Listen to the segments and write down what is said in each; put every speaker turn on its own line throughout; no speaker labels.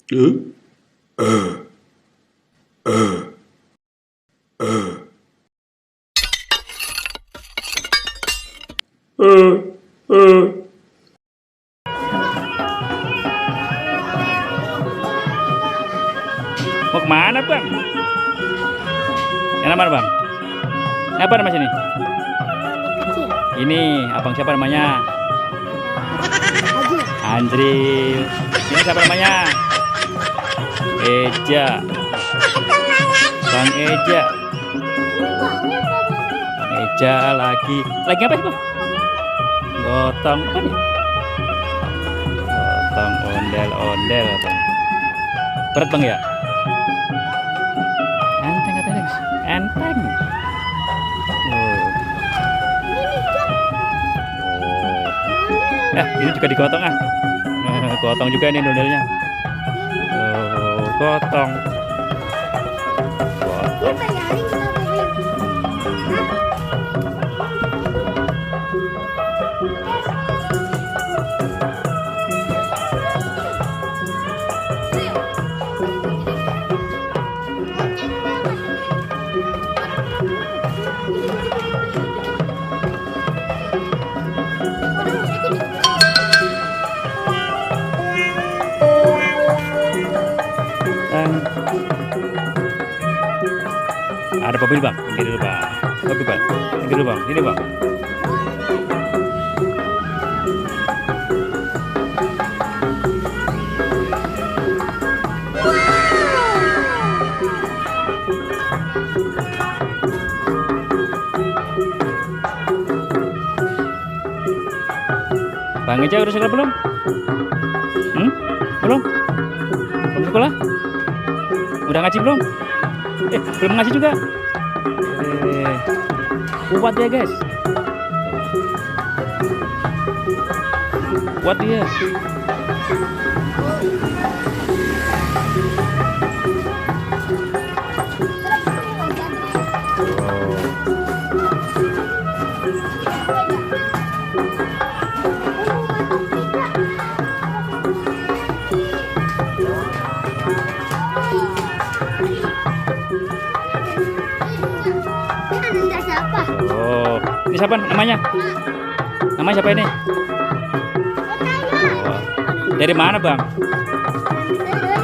Mau kemana bang? Yang mana bang? Apa nama sini? Ini abang siapa namanya? Andri. Ini siapa namanya? Eja. Bang Eja. Bang Eja lagi apa sih bang? Gotong apa nih? Gotong ondel bang. Berat bang ya? Enteng katanya guys. Enteng. Ini juga digotong ah. Gotong juga ini dondelnya. Gotong. Ada mobil bang, ini dulu bang. Mobil bang, ini dulu bang, ini bang. Bang Eja udah sekolah belum? Belum? Belum sekolah? Udah ngaji belum? Belum ngaji juga. Kuat ya guys. Kuat dia. Oh, ini siapa namanya? Namanya siapa ini? Oh, dari mana bang?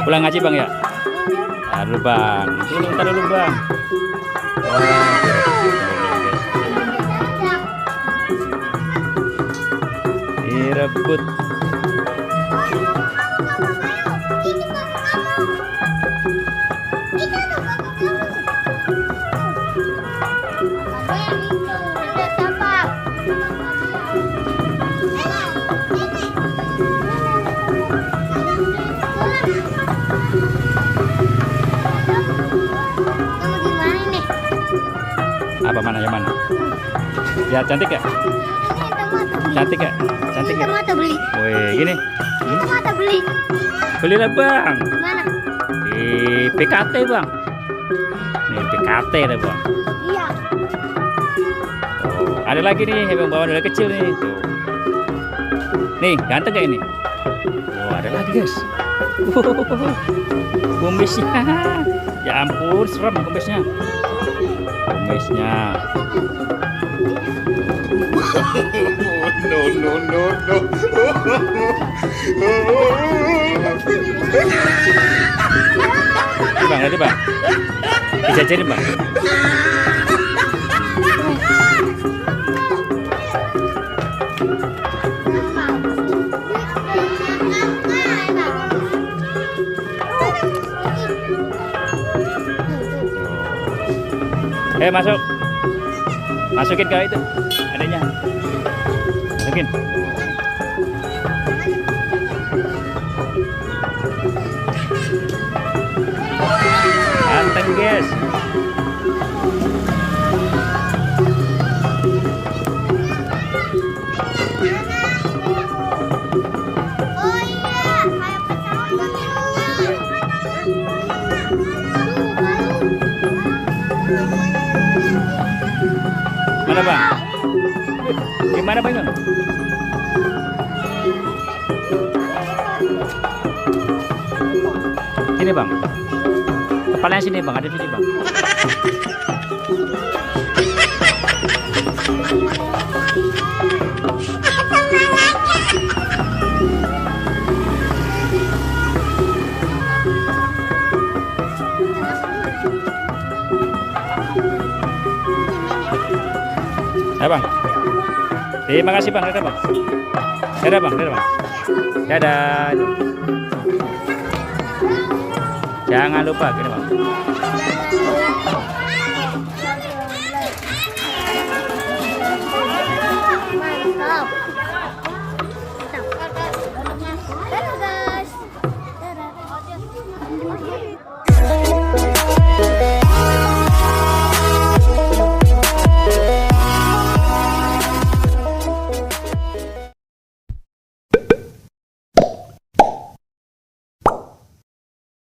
Pulang ngaji bang ya? Ntar dulu bang, ntar dulu bang. Direbut. Apa mana yang mana? Ya cantik ya? Cantik ya? Cantik ya?
Mata beli.
Wih, gini.
Mata beli.
Belilah bang.
Mana?
Di PKT bang. Nih PKT deh bang.
Iya.
Oh, ada lagi nih yang bawa dari kecil nih. Tuh. Nih ganteng kayak ini. Oh, ada lagi guys. Kumisnya. Ya ampun, serem kumisnya. Kumisnya.
No.
Bang, nanti bang. Dijajarin bang. Masuk. Masukin ke itu adanya. Masukin. Ganteng guys. Mana bang? Gimana bang? Sini bang. Kepalanya sini bang, ada di sini bang. Ya bang. Terima kasih bang, dadah bang. Dadah bang, dadah bang. Dadah. Jangan lupa gini bang.